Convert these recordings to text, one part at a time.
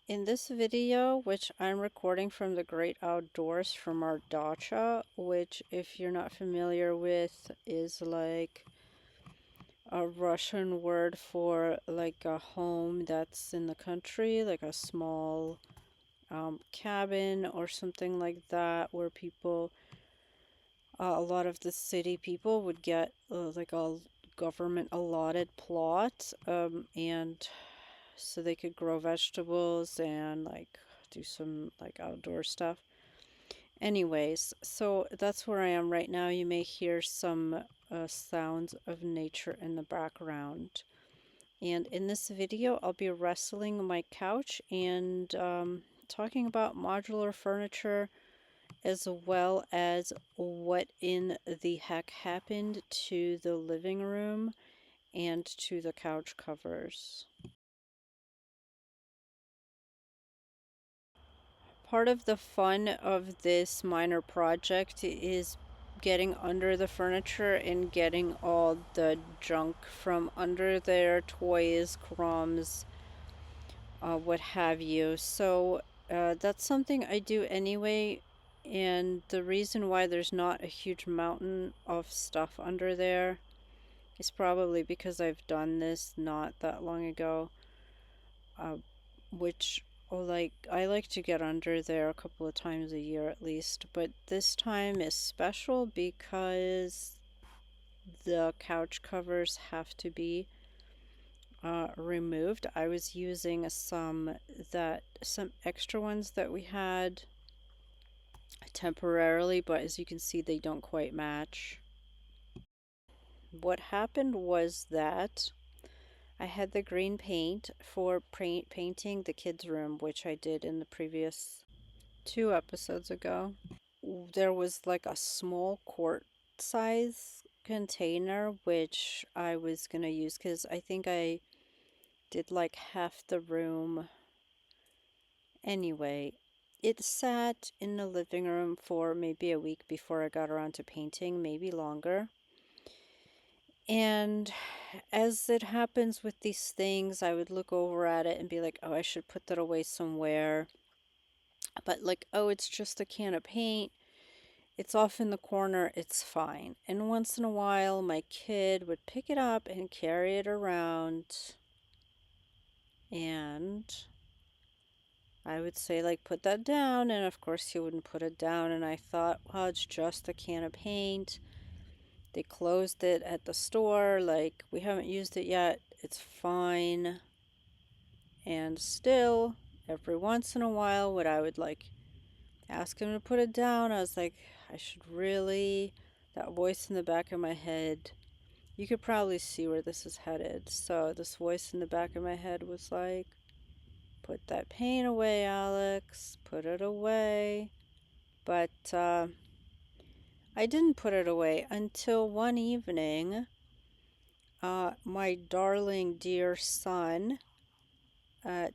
In this video, which I'm recording from the great outdoors from our dacha, which if you're not familiar with is like a Russian word for like a home that's in the country, like a small cabin or something like that, where people, a lot of the city people would get like a government allotted plot, and so they could grow vegetables and like do some like outdoor stuff. Anyways, so that's where I am right now. You may hear some sounds of nature in the background. And in this video, I'll be wrestling my couch and talking about modular furniture as well as what in the heck happened to the living room and to the couch covers. Part of the fun of this minor project is getting under the furniture and getting all the junk from under there, toys, crumbs, what have you. So that's something I do anyway. And the reason why there's not a huge mountain of stuff under there is probably because I've done this not that long ago. Uh, which like I like to get under there a couple of times a year at least, but this time is special because the couch covers have to be removed. I was using some extra ones that we had temporarily, but as you can see, they don't quite match. What happened was that I had the green paint for painting the kids' room, which I did in the previous 2 episodes ago. There was like a small quart size container which I was gonna use because I think I did like half the room. Anyway, it sat in the living room for maybe a week before I got around to painting, maybe longer. And as it happens with these things, I would look over at it and be like, oh, I should put that away somewhere. But like, oh, it's just a can of paint. It's off in the corner, it's fine. And once in a while, my kid would pick it up and carry it around. And I would say, like, put that down. And of course, he wouldn't put it down. And I thought, well, it's just a can of paint. They closed it at the store. Like, we haven't used it yet. It's fine. And still, every once in a while, when I would like ask him to put it down, I was like, I should really. That voice in the back of my head, you could probably see where this is headed. So, this voice in the back of my head was like, put that paint away, Alex. Put it away. But I didn't put it away until one evening. My darling dear son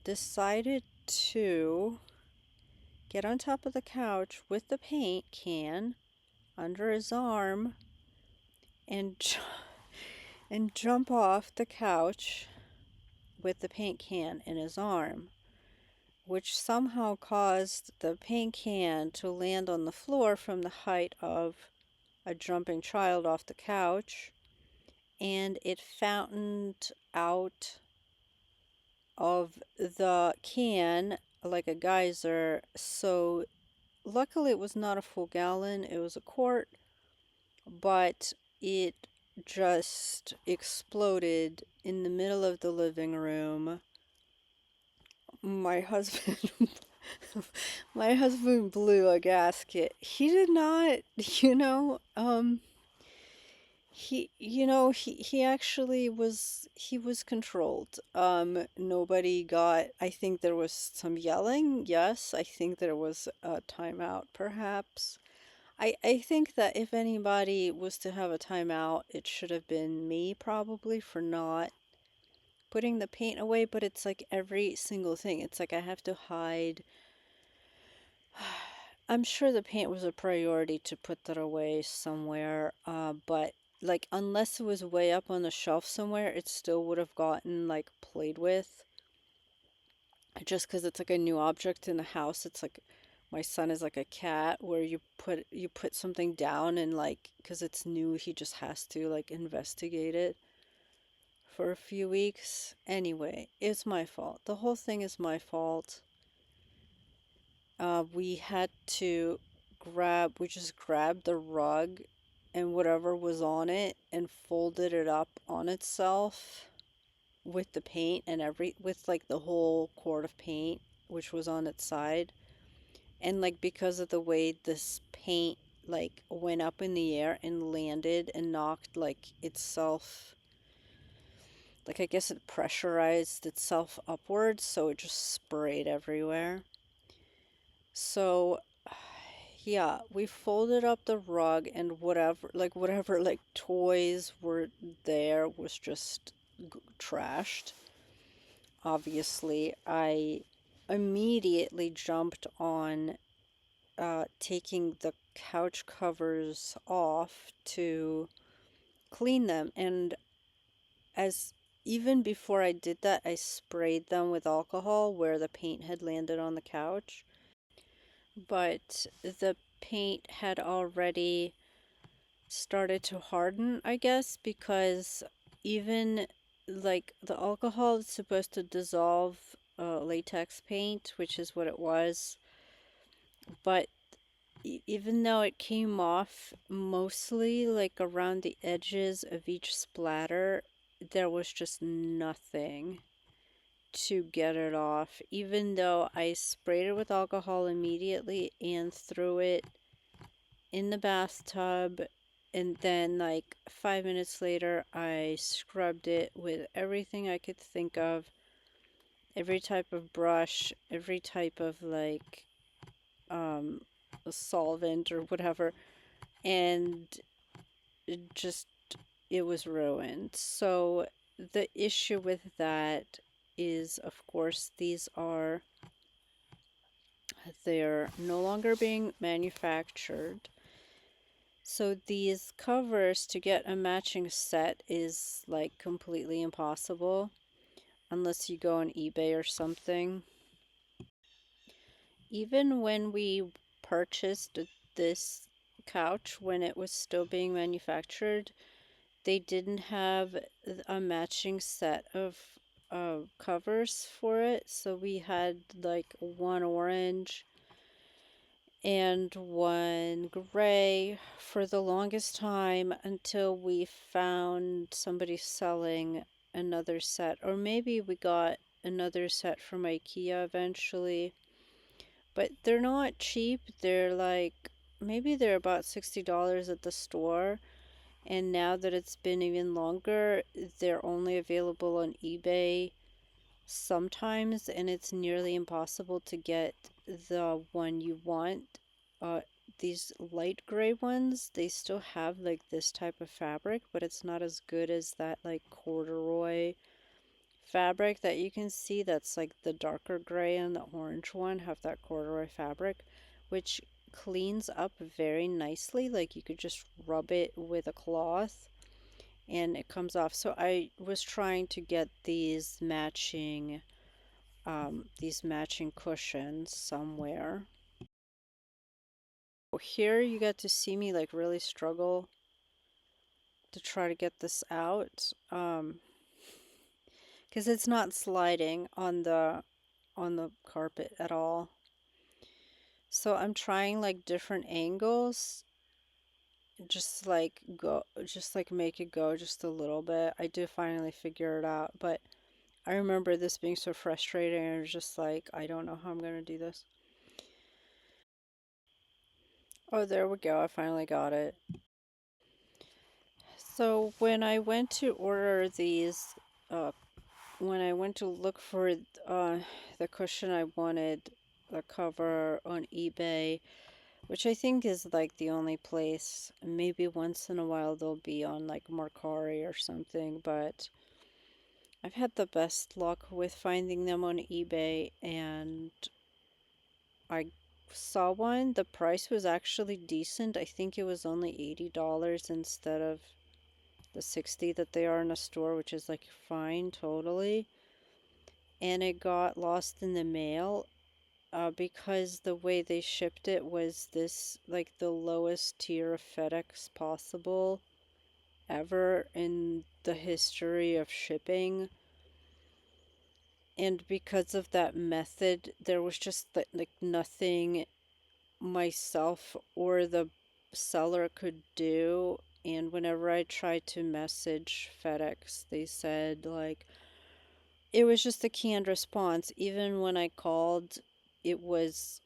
decided to get on top of the couch with the paint can under his arm and and jump off the couch with the paint can in his arm, which somehow caused the paint can to land on the floor from the height of a jumping child off the couch, and it fountained out of the can like a geyser. So luckily it was not a full gallon, it was a quart, but it just exploded in the middle of the living room. My husband my husband blew a gasket. He did not, you know, he actually was controlled. Nobody got, I think there was some yelling. Yes, I think there was a timeout perhaps. I think that if anybody was to have a timeout, it should have been me probably for not putting the paint away, but it's like every single thing. It's like I have to hide. I'm sure the paint was a priority to put that away somewhere, but like unless it was way up on the shelf somewhere, it still would have gotten like played with. just because it's like a new object in the house. It's like my son is like a cat where you put something down and like because it's new, he just has to like investigate it for a few weeks. Anyway, it's my fault. The whole thing is my fault. We had to we just grabbed the rug and whatever was on it and folded it up on itself with the paint and with like the whole quart of paint, which was on its side. And like because of the way this paint like went up in the air and landed and knocked like itself, like I guess it pressurized itself upwards, so it just sprayed everywhere. So yeah, we folded up the rug and whatever like toys were there was just trashed. Obviously, I immediately jumped on taking the couch covers off to clean them. And as even before I did that, I sprayed them with alcohol where the paint had landed on the couch. But the paint had already started to harden, I guess, because even like the alcohol is supposed to dissolve latex paint, which is what it was. But even though it came off mostly like around the edges of each splatter, there was just nothing to get it off. Even though I sprayed it with alcohol immediately and threw it in the bathtub, and then like 5 minutes later, I scrubbed it with everything I could think of, every type of brush, every type of like um, solvent or whatever, and just it was ruined. So the issue with that is, of course, they're no longer being manufactured. So these covers to get a matching set is like completely impossible unless you go on eBay or something. Even when we purchased this couch when it was still being manufactured, they didn't have a matching set of covers for it. So we had like one orange and one gray for the longest time until we found somebody selling another set. Or maybe we got another set from IKEA eventually. But they're not cheap. They're like, maybe they're about $60 at the store. And now that it's been even longer, they're only available on eBay sometimes, and it's nearly impossible to get the one you want. Uh, these light gray ones, they still have like this type of fabric, but it's not as good as that like corduroy fabric that you can see. That's like the darker gray and the orange one have that corduroy fabric, which cleans up very nicely. Like you could just rub it with a cloth and it comes off. So I was trying to get these matching cushions somewhere. Here you get to see me like really struggle to try to get this out. Because it's not sliding on the carpet at all. So I'm trying like different angles, just like make it go just a little bit. I did finally figure it out, but I remember this being so frustrating. I was just like, I don't know how I'm gonna do this. Oh, there we go. I finally got it. So uh, when I went to look for the cushion I wanted, the cover on eBay, which I think is like the only place. Maybe once in a while they'll be on like Mercari or something, but I've had the best luck with finding them on eBay, and I saw one. The price was actually decent. I think it was only $80 instead of the 60 that they are in a store, which is like fine, totally. and it got lost in the mail, because the way they shipped it was this, like, the lowest tier of FedEx possible ever in the history of shipping. And because of that method, there was just like nothing myself or the seller could do. And whenever I tried to message FedEx, they said, like, it was just a canned response. Even when I called, it was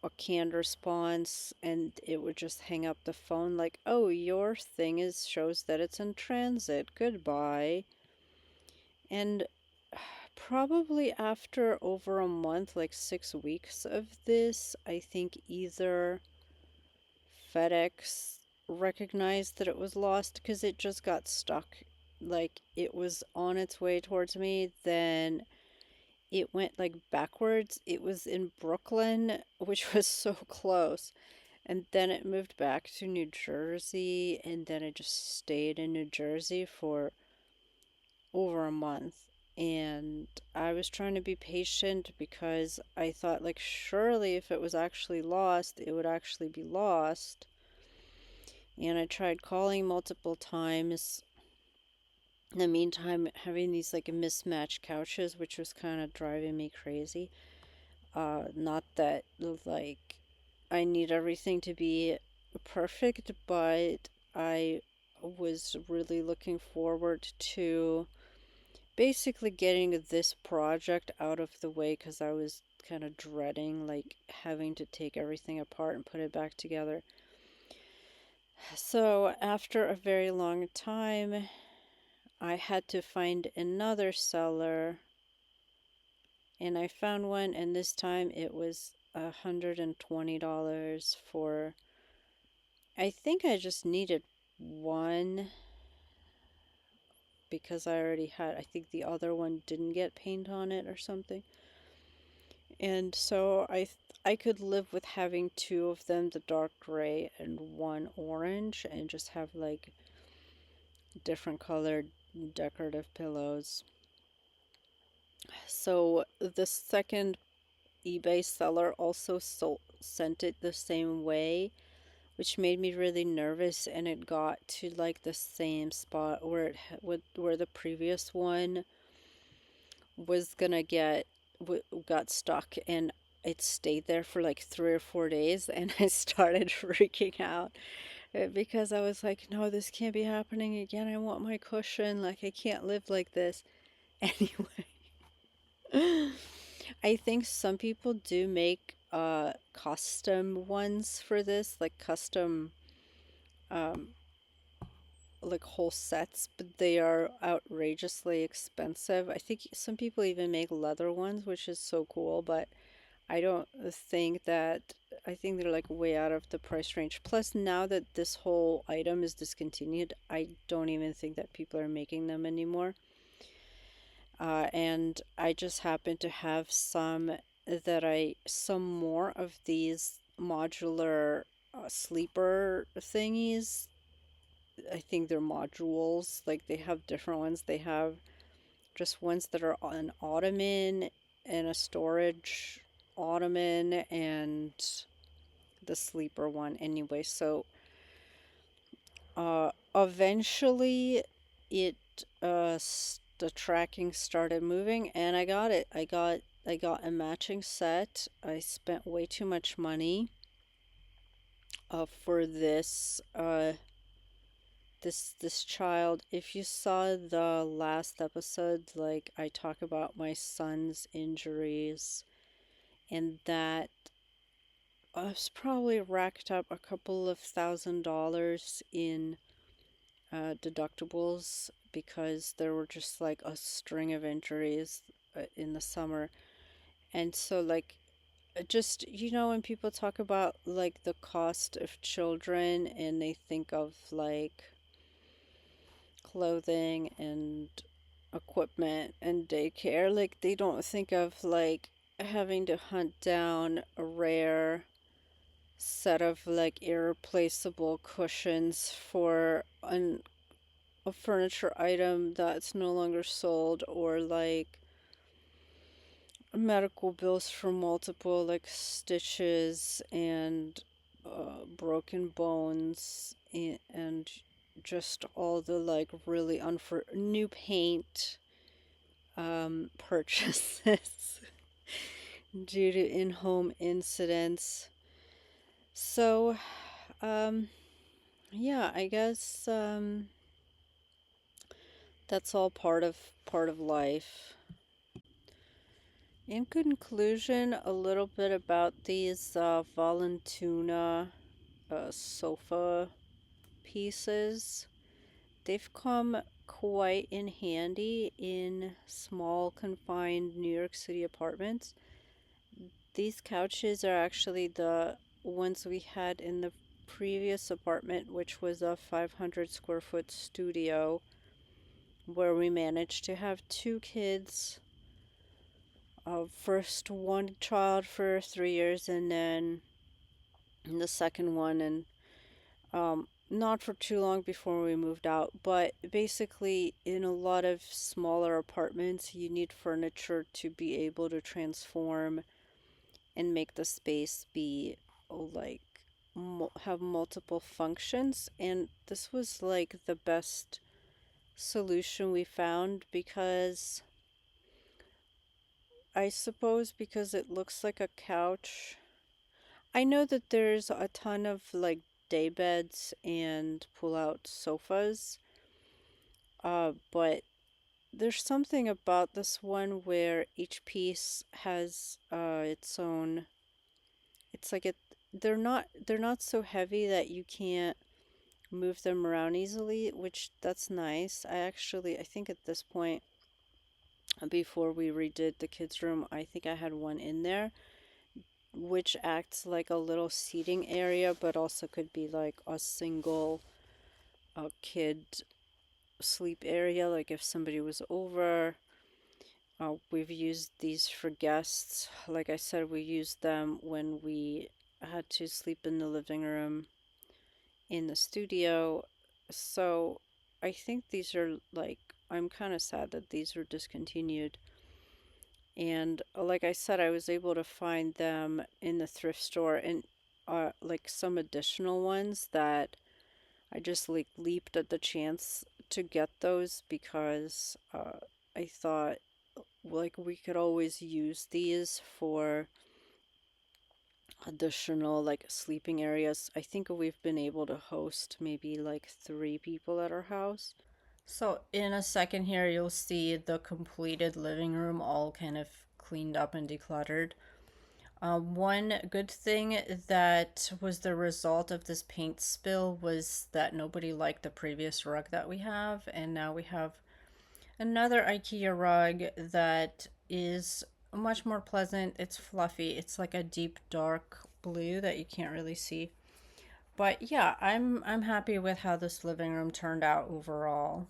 a canned response, and it would just hang up the phone like, "Oh, your thing is shows that it's in transit. Goodbye." And probably after over a month, like 6 weeks of this, I think either FedEx recognized that it was lost because it just got stuck. Like, it was on its way towards me, then it went like backwards. It was in Brooklyn, which was so close. And then it moved back to New Jersey, and then it just stayed in New Jersey for over a month. And I was trying to be patient because I thought, like, surely if it was actually lost, it would actually be lost. And I tried calling multiple times. In the meantime, having these like mismatched couches, which was kind of driving me crazy. Not that, like, I need everything to be perfect, but I was really looking forward to basically getting this project out of the way because I was kind of dreading like having to take everything apart and put it back together. So, after a very long time, I had to find another seller, and I found one, and this time it was $120 for, I think I just needed one because I already had, I think the other one didn't get paint on it or something. And so I could live with having two of them, the dark gray and one orange, and just have like different colored decorative pillows. So the second eBay seller also sent it the same way, which made me really nervous, and it got to like the same spot where where the previous one was gonna got stuck, and it stayed there for like 3 or 4 days, and I started freaking out, because I was like, no, this can't be happening again. I want my cushion. Like, I can't live like this. Anyway, I think some people do make custom ones for this, like custom um like whole sets, but they are outrageously expensive. I think some people even make leather ones, which is so cool, but I don't think that, I think they're like way out of the price range. Plus, now that this whole item is discontinued, I don't even think that people are making them anymore. And I just happen to have some more of these modular sleeper thingies. I think they're modules. Like, they have different ones. They have just ones that are an ottoman and a storage ottoman and the sleeper one. Anyway, so eventually it the tracking started moving, and I got it. I got a matching set. I spent way too much money for this child. If you saw the last episode, like, I talk about my son's injuries, and that was probably racked up a couple of $1,000 in deductibles because there were just like a string of injuries in the summer. And so, like, just, when people talk about like the cost of children and they think of like clothing and equipment and daycare, like, they don't think of like having to hunt down a rare set of like irreplaceable cushions for a furniture item that's no longer sold, or like medical bills for multiple like stitches and broken bones and just all the like really new paint purchases due to in-home incidents. So, um, yeah, I guess that's all part of life. In conclusion, a little bit about these Valentuna sofa pieces. They've come quite in handy in small, confined New York City apartments. These couches are actually the ones we had in the previous apartment, which was a 500 square foot studio where we managed to have two kids. First one child for 3 years, and then the second one, and not for too long before we moved out. But basically, in a lot of smaller apartments, you need furniture to be able to transform and make the space be like have multiple functions. And this was like the best solution we found because I suppose because it looks like a couch. I know that there's a ton of like day beds and pull out sofas, but there's something about this one where each piece has its own. It's like they're not so heavy that you can't move them around easily, which that's nice. I think at this point, before we redid the kids' room, I think I had one in there, which acts like a little seating area, but also could be like a single kid sleep area, like if somebody was over. We've used these for guests. Like I said, we used them when we had to sleep in the living room in the studio. So I think these are like, I'm kind of sad that these were discontinued. And like I said, I was able to find them in the thrift store and like some additional ones that I just like leaped at the chance to get those because I thought like we could always use these for additional like sleeping areas. I think we've been able to host maybe like 3 people at our house. So in a second here, you'll see the completed living room all kind of cleaned up and decluttered. One good thing that was the result of this paint spill was that nobody liked the previous rug that we have, and now we have another IKEA rug that is much more pleasant. It's fluffy. It's like a deep dark blue that you can't really see. But yeah, I'm happy with how this living room turned out overall.